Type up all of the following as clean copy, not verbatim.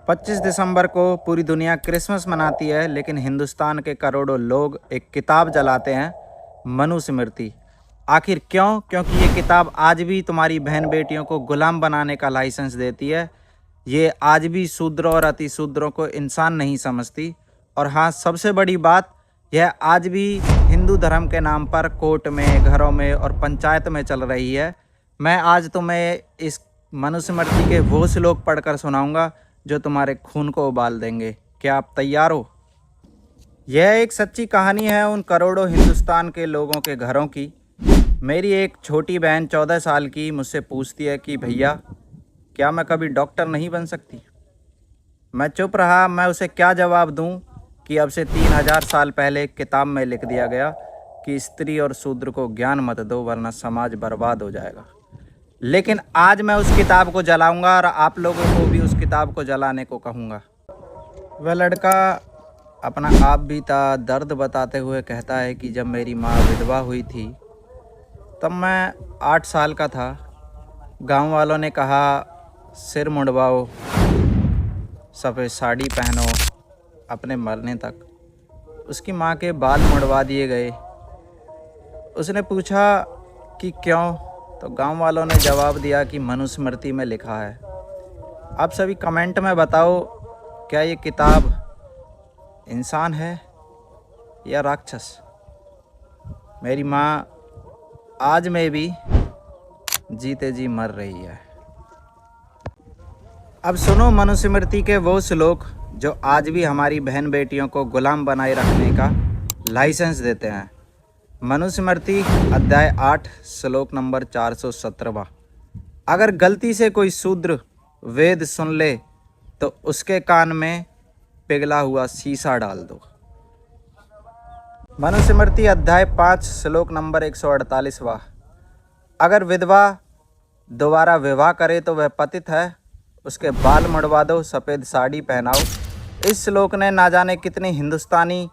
पच्चीस दिसंबर को पूरी दुनिया क्रिसमस मनाती है, लेकिन हिंदुस्तान के करोड़ों लोग एक किताब जलाते हैं, मनुस्मृति। आखिर क्यों? क्योंकि ये किताब आज भी तुम्हारी बहन बेटियों को गुलाम बनाने का लाइसेंस देती है। ये आज भी शूद्रों और अतिशूद्रों को इंसान नहीं समझती। और हाँ, सबसे बड़ी बात, यह आज भी हिंदू धर्म के नाम पर कोर्ट में, घरों में और पंचायत में चल रही है। मैं आज तुम्हें इस मनुस्मृति के वो श्लोक पढ़कर सुनाऊंगा जो तुम्हारे खून को उबाल देंगे। क्या आप तैयार हो? यह एक सच्ची कहानी है उन करोड़ों हिंदुस्तान के लोगों के घरों की। मेरी एक छोटी बहन 14 साल की मुझसे पूछती है कि भैया, क्या मैं कभी डॉक्टर नहीं बन सकती? मैं चुप रहा। मैं उसे क्या जवाब दूं कि अब से 3000 साल पहले एक किताब में लिख दिया गया कि स्त्री और शूद्र को ज्ञान मत दो, वरना समाज बर्बाद हो जाएगा। लेकिन आज मैं उस किताब को जलाऊंगा और आप लोगों को भी उस किताब को जलाने को कहूँगा। वह लड़का अपना आप बीता दर्द बताते हुए कहता है कि जब मेरी माँ विधवा हुई थी तब मैं 8 साल का था। गांव वालों ने कहा, सिर मुंडवाओ, सफ़ेद साड़ी पहनो अपने मरने तक। उसकी माँ के बाल मुंडवा दिए गए। उसने पूछा कि क्यों? तो गांव वालों ने जवाब दिया कि मनुस्मृति में लिखा है। आप सभी कमेंट में बताओ, क्या ये किताब इंसान है या राक्षस? मेरी माँ आज में भी जीते जी मर रही है। अब सुनो मनुस्मृति के वो श्लोक जो आज भी हमारी बहन बेटियों को गुलाम बनाए रखने का लाइसेंस देते हैं। मनुस्मृति अध्याय 8 श्लोक नंबर 417। अगर गलती से कोई शूद्र वेद सुन ले तो उसके कान में पिघला हुआ शीशा डाल दो। मनुस्मृति अध्याय 5 श्लोक नंबर 148। अगर विधवा दोबारा विवाह करे तो वह पतित है, उसके बाल मुड़वा दो, सफ़ेद साड़ी पहनाओ। इस श्लोक ने ना जाने कितनी हिंदुस्तानी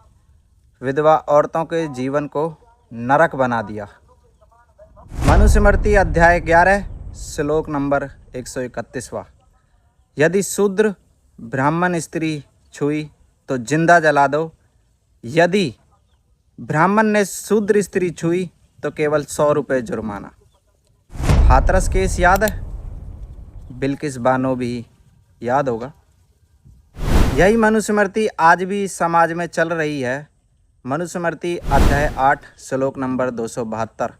विधवा औरतों के जीवन को नरक बना दिया। मनुस्मृति अध्याय 11 श्लोक नंबर 131। यदि शूद्र ब्राह्मण स्त्री छुई तो जिंदा जला दो। यदि ब्राह्मण ने शूद्र स्त्री छुई तो केवल 100 रुपये जुर्माना। हाथरस केस याद है? बिल्किस बानो भी याद होगा। यही मनुस्मृति आज भी समाज में चल रही है। मनुस्मृति अध्याय 8 श्लोक नंबर 272।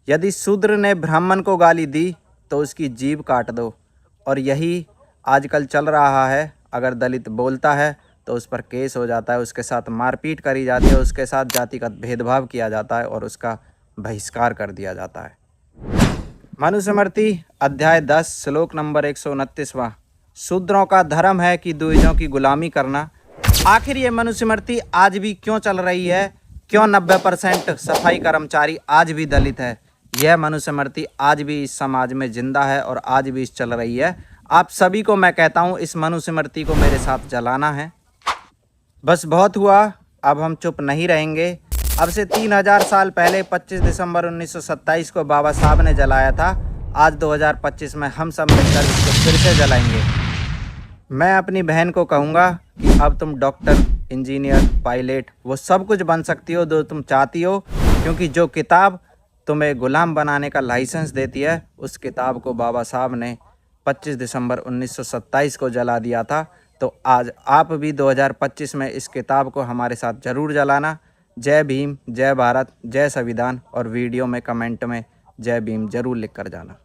यदि शूद्र ने ब्राह्मण को गाली दी तो उसकी जीभ काट दो। और यही आजकल चल रहा है। अगर दलित बोलता है तो उस पर केस हो जाता है, उसके साथ मारपीट करी जाती है, उसके साथ जातिगत भेदभाव किया जाता है और उसका बहिष्कार कर दिया जाता है। मनुस्मृति अध्याय 10 श्लोक नंबर 129। शूद्रों का धर्म है कि द्विजों की गुलामी करना। आखिर ये मनुस्मृति आज भी क्यों चल रही है? क्यों 90% सफाई कर्मचारी आज भी दलित है? यह मनुस्मृति आज भी इस समाज में जिंदा है और आज भी चल रही है। आप सभी को मैं कहता हूँ, इस मनुस्मृति को मेरे साथ जलाना है। बस बहुत हुआ, अब हम चुप नहीं रहेंगे। अब से 3000 साल पहले 25 दिसंबर 1927 को बाबा साहब ने जलाया था। आज 2025 में हम सब मिलकर इसको फिर से जलाएंगे। मैं अपनी बहन को कहूँगा कि अब तुम डॉक्टर, इंजीनियर, पायलट वो सब कुछ बन सकती हो जो तुम चाहती हो, क्योंकि जो किताब तुम्हें गुलाम बनाने का लाइसेंस देती है, उस किताब को बाबा साहब ने 25 दिसंबर 1927 को जला दिया था। तो आज आप भी 2025 में इस किताब को हमारे साथ ज़रूर जलाना। जय भीम, जय भारत, जय संविधान। और वीडियो में कमेंट में जय भीम ज़रूर लिख कर जाना।